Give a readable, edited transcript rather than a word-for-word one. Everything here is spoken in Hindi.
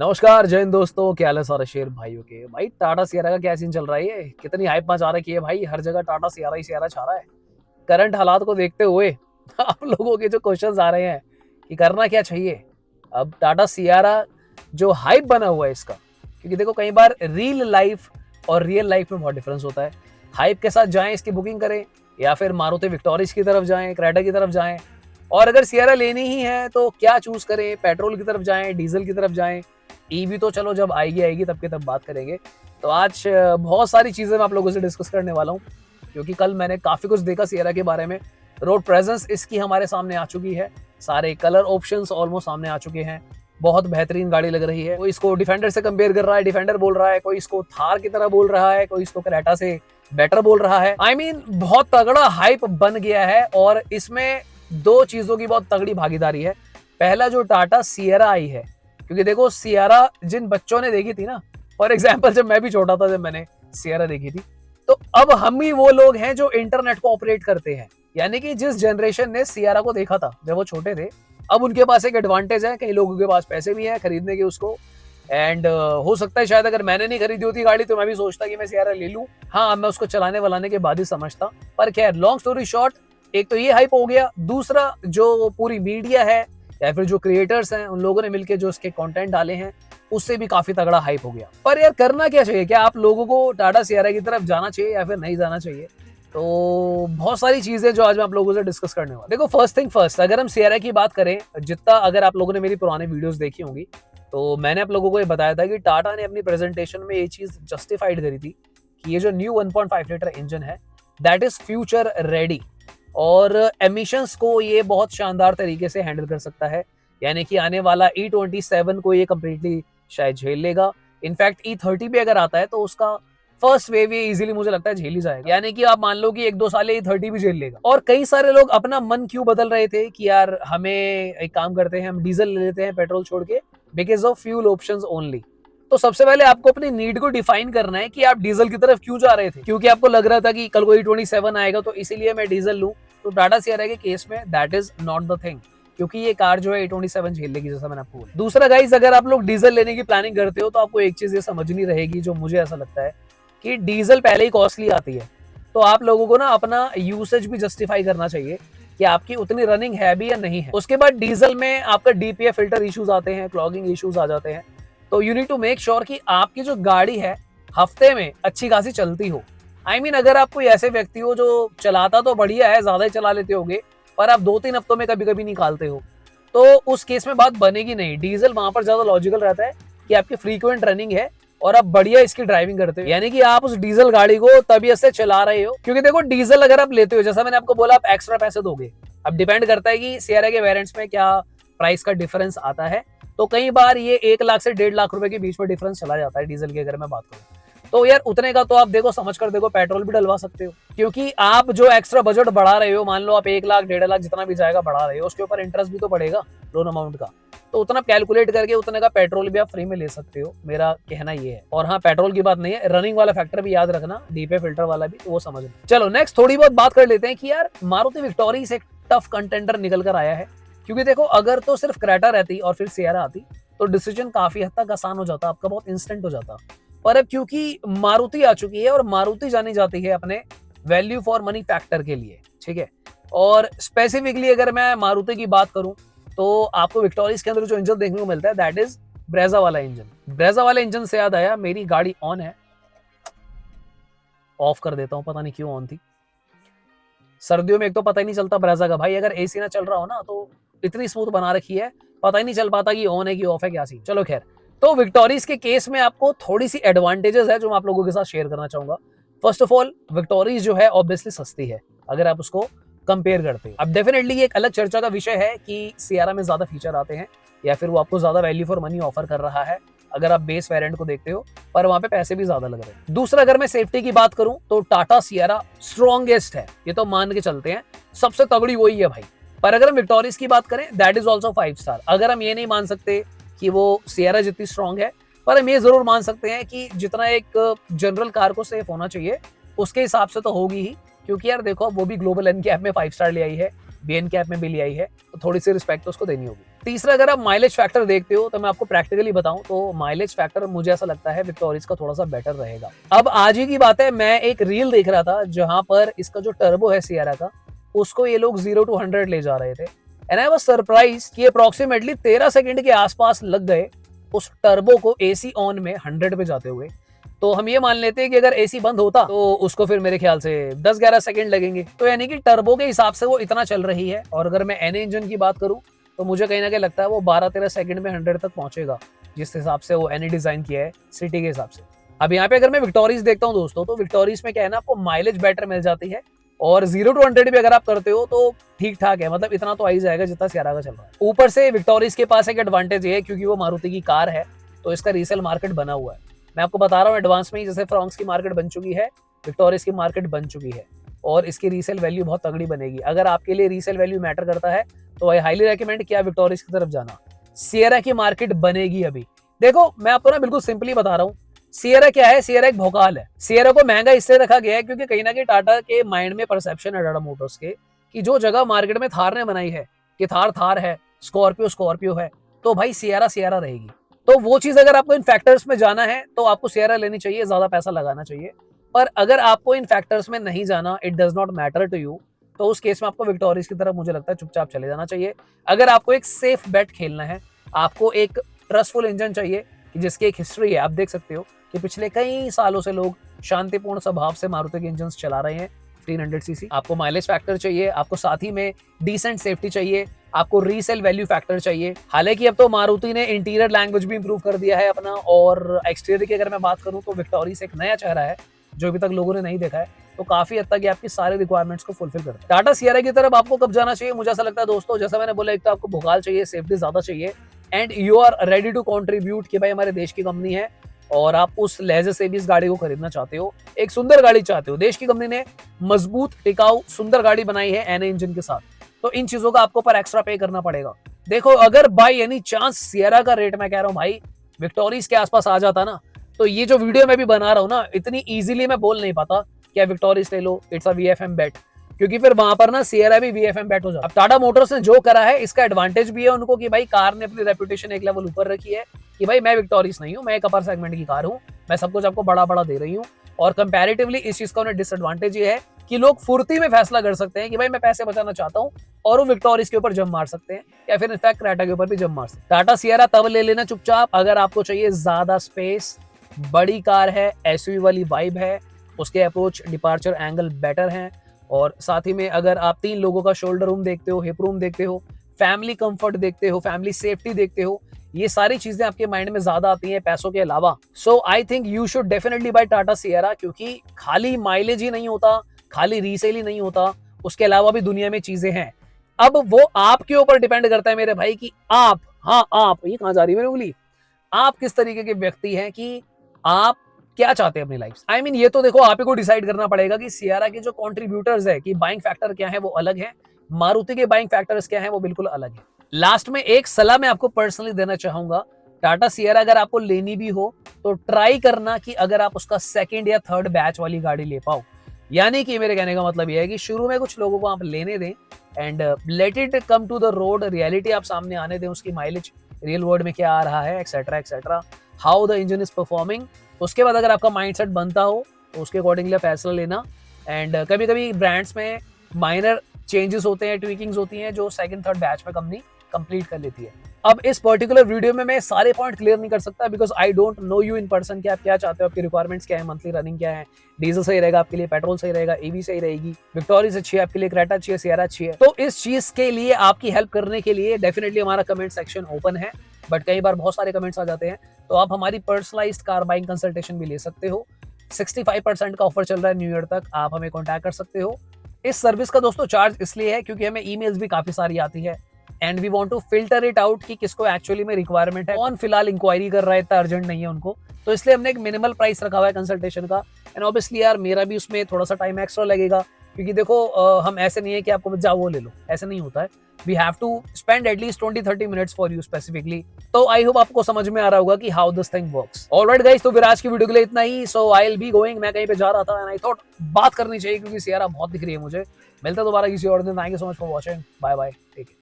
नमस्कार जय हिंद दोस्तों, क्या हाल है सारे शेर भाइयों के। भाई टाटा सियारा का क्या सीन चल रहा है, ये कितनी हाइप मचा रखी है भाई। हर जगह टाटा सियारा ही सियारा छा रहा है। करंट हालात को देखते हुए आप लोगों के जो क्वेश्चंस आ रहे हैं कि करना क्या चाहिए अब टाटा सियारा, जो हाइप बना हुआ है इसका। क्योंकि देखो कई बार रियल लाइफ और रियल लाइफ में बहुत डिफरेंस होता है। हाइप के साथ जाएं, इसकी बुकिंग करें, या फिर मारुति विक्टोरिस की तरफ जाएं, क्रेटा की तरफ जाएं। और अगर सियारा लेनी ही है तो क्या चूज करें, पेट्रोल की तरफ जाएं, डीजल की तरफ जाएं। ईवी तो चलो जब आएगी आएगी तब के तब बात करेंगे। तो आज बहुत सारी चीजें मैं आप लोगों से डिस्कस करने वाला हूँ, क्योंकि कल मैंने काफी कुछ देखा सियरा के बारे में। रोड प्रेजेंस इसकी हमारे सामने आ चुकी है, सारे कलर ऑप्शंस ऑलमोस्ट सामने आ चुके हैं। बहुत बेहतरीन गाड़ी लग रही है। कोई इसको डिफेंडर से कंपेयर कर रहा है, डिफेंडर बोल रहा है, कोई इसको थार की तरह बोल रहा है, कोई इसको क्रेटा से बेटर बोल रहा है। I mean, बहुत तगड़ा हाइप बन गया है और इसमें दो चीजों की बहुत तगड़ी भागीदारी है। पहला जो टाटा सियरा आई है, क्योंकि देखो सियारा जिन बच्चों ने देखी थी ना, फॉर एग्जाम्पल जब मैं भी छोटा था, जब मैंने सियारा देखी थी, तो अब हम ही वो लोग हैं जो इंटरनेट को ऑपरेट करते हैं। यानी कि जिस जनरेशन ने सियारा को देखा था जब वो छोटे थे, अब उनके पास एक एडवांटेज है, कई लोगों के पास पैसे भी हैं खरीदने के उसको। एंड हो सकता है शायद अगर मैंने नहीं खरीदी होती गाड़ी तो मैं भी सोचता कि मैं सियारा ले लूं। हाँ, मैं उसको चलाने वालाने के बाद ही समझता। पर खैर, लॉन्ग स्टोरी शॉर्ट, एक तो ये हाइप हो गया, दूसरा जो पूरी मीडिया है या फिर जो क्रिएटर्स हैं उन लोगों ने मिलकर जो इसके कंटेंट डाले हैं, उससे भी काफी तगड़ा हाइप हो गया। पर यार करना क्या चाहिए, क्या आप लोगों को टाटा सियारा की तरफ जाना चाहिए या फिर नहीं जाना चाहिए? तो बहुत सारी चीजें जो आज मैं आप लोगों से डिस्कस करने वाला। देखो, फर्स्ट थिंग फर्स्ट, अगर हम सियारा की बात करें, जितना अगर आप लोगों ने मेरी पुराने वीडियोस देखी होंगी तो मैंने आप लोगों को ये बताया था कि टाटा ने अपनी प्रेजेंटेशन में ये चीज जस्टिफाइड करी थी कि ये जो न्यू 1.5 लीटर इंजन है दैट इज फ्यूचर रेडी और एमिशंस को ये बहुत शानदार तरीके से हैंडल कर सकता है। यानी कि आने वाला E27 को ये कंप्लीटली शायद झेल लेगा। इनफैक्ट E30 भी अगर आता है तो उसका फर्स्ट वेव ये इजीली मुझे लगता है झेल ही जाएगा। यानी कि आप मान लो कि 1-2 साल E30 भी झेल लेगा। और कई सारे लोग अपना मन क्यों बदल रहे थे कि यार हमें एक काम करते हैं, हम डीजल ले लेते हैं पेट्रोल छोड़ के, because of fuel options only. तो सबसे पहले आपको अपनी नीड को डिफाइन करना है कि आप डीजल की तरफ क्यों जा रहे थे। क्योंकि आपको लग रहा था कि कल को E27 आएगा तो इसीलिए मैं डीजल लूं। तो टाटा सियारा के केस में that is not the thing, क्योंकि ये कार जो है E27 झेल लेगी, जैसा मैंने आपको बोला। दूसरा गाइस, अगर आप लोग डीजल लेने की प्लानिंग करते हो तो आपको एक चीज ये समझनी रहेगी, जो मुझे ऐसा लगता है कि डीजल पहले ही कॉस्टली आती है। तो आप लोगों को ना अपना यूसेज भी जस्टिफाई करना चाहिए कि आपकी उतनी रनिंग है भी या नहीं है। उसके बाद डीजल में आपका डीपीएफ फिल्टर इश्यूज आते हैं, क्लॉगिंग इश्यूज आ जाते हैं। तो you need to make sure कि आपकी जो गाड़ी है हफ्ते में अच्छी खासी चलती हो। I mean, अगर आप कोई ऐसे व्यक्ति हो जो चलाता तो बढ़िया है, ज्यादा ही चला लेते होगे, पर आप 2-3 हफ्तों में कभी कभी निकालते हो, तो उस केस में बात बनेगी नहीं। डीजल वहां पर ज्यादा लॉजिकल रहता है कि आपकी फ्रीक्वेंट रनिंग है और आप बढ़िया इसकी ड्राइविंग करते हो, यानी कि आप उस डीजल गाड़ी को तबीयत से चला रहे हो। क्योंकि देखो, डीजल अगर आप लेते हो, जैसा मैंने आपको बोला, आप एक्स्ट्रा पैसे दोगे। अब डिपेंड करता है कि सियारा के वेरिएंट्स में क्या प्राइस का डिफरेंस आता है। तो कई बार ये 1 लाख से 1.5 लाख रुपए के बीच में डिफरेंस चला जाता है डीजल की, अगर मैं बात करूं तो यार उतने का तो आप देखो समझ कर देखो पेट्रोल भी डलवा सकते हो। क्योंकि आप जो एक्स्ट्रा बजट बढ़ा रहे हो, मान लो आप 1 लाख 1.5 लाख जितना भी जाएगा बढ़ा रहे हो, उसके ऊपर इंटरेस्ट भी तो पड़ेगा लोन अमाउंट का। तो उतना कैलकुलेट करके उतने का पेट्रोल भी आप फ्री में ले सकते हो, मेरा कहना ये है। और हाँ, पेट्रोल की बात नहीं है, रनिंग वाला फैक्टर भी याद रखना, डीपे फिल्टर वाला भी, तो वो समझना। चलो नेक्स्ट थोड़ी बहुत बात कर लेते हैं कि यार मारुति विक्टोरिया एक टफ कंटेंडर निकल कर आया है। क्योंकि देखो, अगर तो सिर्फ क्रेटा रहती और फिर सियारा आती तो डिसीजन काफी हद तक आसान हो जाता, आपका बहुत इंस्टेंट हो जाता। पर अब क्योंकि मारुति आ चुकी है और मारुति जानी जाती है अपने वैल्यू फॉर मनी फैक्टर के लिए, ठीक है। और स्पेसिफिकली अगर मैं मारुति की बात करूं तो आपको विक्टोरिया के अंदर जो इंजन देखने को मिलता है दैट इज ब्रेजा वाला इंजन। ब्रेजा वाले इंजन से याद आया, मेरी गाड़ी ऑन है, ऑफ कर देता हूं, पता नहीं क्यों ऑन थी। सर्दियों में एक तो पता ही नहीं चलता ब्रेजा का भाई, अगर एसी ना चल रहा हो ना तो इतनी स्मूथ बना रखी है, पता ही नहीं चल पाता कि ऑन है कि ऑफ है, क्या सीन। चलो खैर, तो विक्टोरिया के केस में आपको थोड़ी सी एडवांटेजेस है जो मैं आप लोगों के साथ शेयर करना चाहूंगा। फर्स्ट ऑफ ऑल, विक्टोरिया जो है ऑब्वियसली सस्ती है अगर आप उसको कंपेयर करते हैं। अब डेफिनेटली ये एक अलग चर्चा का विषय है कि सियारा में ज्यादा फीचर आते हैं या फिर वो आपको ज्यादा वैल्यू फॉर मनी ऑफर कर रहा है अगर आप बेस वेरिएंट को देखते हो, पर वहां पे पैसे भी ज्यादा लग रहे हैं। दूसरा, अगर मैं सेफ्टी की बात करूं तो टाटा सियारा स्ट्रॉन्गेस्ट है, ये तो मान के चलते हैं, सबसे तगड़ी वही है भाई। पर अगर हम विक्टोरिया की बात करें दैट इज ऑल्सो 5 स्टार। अगर हम ये नहीं मान सकते कि वो सियारा जितनी स्ट्रॉन्ग है, पर हम ये जरूर मान सकते हैं कि जितना एक जनरल कार को सेफ होना चाहिए उसके हिसाब से तो होगी ही। क्योंकि यार देखो, वो भी ग्लोबल एनकैप में 5 स्टार ले आई है, बीएनकैप में भी ले आई है, तो थोड़ी सी रिस्पेक्ट तो उसको देनी होगी। तीसरा, अगर आप माइलेज फैक्टर देखते हो तो मैं आपको प्रैक्टिकली बताऊं तो माइलेज फैक्टर मुझे ऐसा लगता है विक्टोरियस का थोड़ा सा बेटर रहेगा। अब आज ही की बात है, मैं एक रील देख रहा था जहां पर इसका जो टर्बो है सियरा का, उसको ये लोग 0 to 100 ले जा रहे थे एंड आई वाज सरप्राइज कि अप्रोक्सीमेटली 13 सेकंड के आसपास लग गए उस टर्बो को एसी ऑन में 100 पे जाते हुए। तो हम ये मान लेते हैं कि अगर एसी बंद होता तो उसको फिर मेरे ख्याल से 10-11 सेकंड लगेंगे। तो यानी कि टर्बो के हिसाब से वो इतना चल रही है। और अगर मैं एन इंजन की बात करूं तो मुझे कहीं ना कहीं लगता है वो 12-13 सेकंड में 100 तक पहुंचेगा, जिस हिसाब से वो एनी डिजाइन किया है सिटी के हिसाब से। अब यहाँ पे अगर मैं विक्टोरियस देखता हूँ दोस्तों, तो विक्टोरियस में क्या है ना, आपको माइलेज बेटर मिल जाती है और 0 to 100 भी अगर आप करते हो तो ठीक ठाक है, मतलब इतना तो आ ही जाएगा जितना सियारा का चल रहा है। ऊपर से विक्टोरियस के पास एक एडवांटेज है, क्योंकि वो मारुति की कार है तो इसका रीसेल मार्केट बना हुआ है। मैं आपको बता रहा हूँ एडवांस में ही, जैसे फ्रॉन्क्स की मार्केट बन चुकी है, विक्टोरियस की मार्केट बन चुकी है और इसकी रीसेल वैल्यू बहुत तगड़ी बनेगी। अगर आपके लिए रीसेल वैल्यू मैटर करता है तो आई हाईली रेकमेंड किया विक्टोरियस की तरफ जाना। सियरा की मार्केट बनेगी अभी। देखो मैं आपको ना बिल्कुल सिंपली बता रहा हूँ, सियरा क्या है, सियरा एक भोकाल है। सियरा को महंगा इसलिए रखा गया है क्योंकि कहीं ना कहीं टाटा के माइंड में परसेप्शन है, टाटा मोटर्स के, कि जो जगह मार्केट में थार ने बनाई है कि थार थार है, स्कॉर्पियो स्कॉर्पियो है, तो भाई सियरा सियरा रहेगी। तो वो चीज अगर आपको इन फैक्टर्स में जाना है तो आपको सियरा लेनी चाहिए, ज्यादा पैसा लगाना चाहिए। पर अगर आपको इन फैक्टर्स में नहीं जाना, it does not matter to you, तो उस केस में आपको विक्टोरियस की तरफ मुझे लगता है चुपचाप चले जाना चाहिए। अगर आपको एक सेफ बेट खेलना है, आपको एक ट्रस्टफुल इंजन चाहिए जिसकी एक हिस्ट्री है, आप देख सकते हो कि पिछले कई सालों से लोग शांतिपूर्ण स्वभाव से मारुति के इंजन चला रहे हैं 1500 सीसी। आपको माइलेज फैक्टर चाहिए, आपको साथ ही में डिसेंट सेफ्टी चाहिए, आपको रीसेल वैल्यू फैक्टर चाहिए। हालांकि अब तो मारुति ने इंटीरियर लैंग्वेज भी इंप्रूव कर दिया है अपना, और एक्सटीरियर की अगर मैं बात करूं तो विक्टोरियस एक नया चेहरा है जो अभी तक लोगों ने नहीं देखा है, तो काफी हद तक ये आपकी सारे रिक्वायरमेंट्स को फुलफिल करता है। टाटा सियरा की तरफ आपको कब जाना चाहिए, मुझे ऐसा लगता है दोस्तों, जैसा मैंने बोला, एक तो आपको भोकाल चाहिए, सेफ्टी ज्यादा चाहिए, and you are ready to contribute कि भाई हमारे देश की कंपनी है और आप उस लहजे से भी इस गाड़ी को खरीदना चाहते हो, एक सुंदर गाड़ी चाहते हो। देश की कंपनी ने मजबूत टिकाऊ सुंदर गाड़ी बनाई है एन इंजन के साथ, तो इन चीजों का आपको पर एक्स्ट्रा पे करना पड़ेगा। देखो अगर बाय एनी चांस सियरा का रेट, मैं कह रहा हूँ भाई, विक्टोरियस के आसपास आ जाता ना, तो ये जो वीडियो मैं भी बना रहा हूँ ना, इतनी इजीली मैं बोल नहीं पाता क्या विक्टोरियस ले लो, इट्स अ वीएफएम बेट, क्योंकि फिर वहां पर ना सियरा भी वीएफएम बेट हो जाता। अब टाटा मोटर्स ने जो करा है इसका एडवांटेज भी है उनको कि भाई कार ने अपनी रेपुटेशन एक लेवल ऊपर रखी है कि भाई मैं विक्टोरियस नहीं हूँ, मैं एक अपर सेगमेंट की कार हूँ, मैं सब कुछ आपको बड़ा बड़ा दे रही हूँ। और कंपैरेटिवली इस चीज का उन्हें डिसएडवांटेज ये है कि लोग फुर्ती में फैसला कर सकते हैं कि भाई मैं पैसे बचाना चाहता हूँ, और वो विक्टोरियस के ऊपर जम मार सकते हैं, या फिर इनफैक्ट क्रेटा के ऊपर भी जम मार सकते हैं। टाटा सियरा तब ले लेना चुपचाप अगर आपको चाहिए ज्यादा स्पेस, बड़ी कार है, एसयूवी वाली वाइब है, उसके अप्रोच डिपार्चर एंगल बेटर हैं, और साथ ही में अगर आप 3 लोगों का शोल्डर रूम देखते हो, हिप रूम देखते हो, फैमिली कंफर्ट देखते हो, फैमिली सेफ्टी देखते हो, ये सारी चीजें आपके माइंड में ज्यादा आती हैं पैसों के अलावा। So I think you should definitely buy Tata Sierra, क्योंकि खाली माइलेज ही नहीं होता, खाली रीसेल ही नहीं होता, उसके अलावा भी दुनिया में चीजें हैं। अब वो आपके ऊपर डिपेंड करता है मेरे भाई कि आप, हाँ आप, ये कहां जा रही है मेरी उंगली, आप किस तरीके के व्यक्ति हैं, कि आप क्या चाहते हैं अपनी लाइफ। आई मीन ये तो देखो आप ही को डिसाइड करना पड़ेगा कि सियारा के जो कॉन्ट्रीब्यूटर्स है कि बाइंग फैक्टर क्या है वो अलग है, मारुति के बाइंग फैक्टर्स क्या है वो बिल्कुल अलग है। लास्ट में एक सलाह मैं आपको पर्सनली देना चाहूंगा, टाटा सियरा अगर आपको लेनी भी हो तो ट्राई करना कि अगर आप उसका सेकंड या थर्ड बैच वाली गाड़ी ले पाओ। यानी कि मेरे कहने का मतलब यह है कि शुरू में कुछ लोगों को आप लेने दें and let it come to the road, reality आप सामने आने दें, उसकी माइलेज रियल वर्ल्ड में क्या आ रहा है, etcetera etcetera, how the engine is performing. उसके बाद अगर आपका माइंडसेट बनता हो तो उसके अकॉर्डिंगली फैसला लेना। एंड कभी कभी ब्रांड्स में माइनर चेंजेस होते हैं, ट्वीकिंग्स होती हैं, जो सेकंड थर्ड बैच में कंपनी कंप्लीट कर लेती है। अब इस पर्टिकुलर वीडियो में मैं सारे पॉइंट क्लियर नहीं कर सकता because I don't know you in person कि आप क्या चाहते हो, आपकी रिक्वायरमेंट्स क्या है, मंथली रनिंग क्या है, डीजल सही रहेगा आपके लिए, पेट्रोल सही रहेगा, ईवी सही रहेगी, विक्टोरियस अच्छी है आपके लिए, क्रेटा अच्छी है, सियरा अच्छी है। तो इस चीज के लिए आपकी हेल्प करने के लिए डेफिनेटली हमारा कमेंट सेक्शन ओपन है, बट कई बार बहुत सारे कमेंट्स आ जाते हैं, तो आप हमारी पर्सनलाइज्ड कार बाइंग कंसल्टेशन भी ले सकते हो। 65% का ऑफर चल रहा है न्यू ईयर तक, आप हमें कॉन्टैक्ट कर सकते हो। इस सर्विस का दोस्तों चार्ज इसलिए है क्योंकि हमें ईमेल्स भी काफी सारी आती है and we want to filter it out कि किसको एक्चुअली में रिक्वायरमेंट है, कौन फिलहाल इंक्वायरी कर रहा है, इतना अर्जेंट नहीं है उनको, तो इसलिए हमने एक मिनिमल प्राइस रखा हुआ है कंसल्टेशन का। एंड ऑब्वियसली यार मेरा भी उसमें थोड़ा सा टाइम एक्स्ट्रा लगेगा, क्योंकि देखो हम ऐसे नहीं है कि आपको जाओ वो ले लो, ऐसे नहीं होता है। We have to spend at least 20-30 minutes for you specifically. तो आई होप आपको समझ में आ रहा होगा कि how this thing works. Alright guys, तो विराज की वीडियो के लिए इतना ही। सो आई विल बी गोइंग, मैं कहीं पे जा रहा था एंड आई थॉट बात करनी चाहिए क्योंकि सियारा बहुत दिख रही है मुझे। मिलता दोबारा किसी और दिन। Thank you so much for watching, bye bye, take care.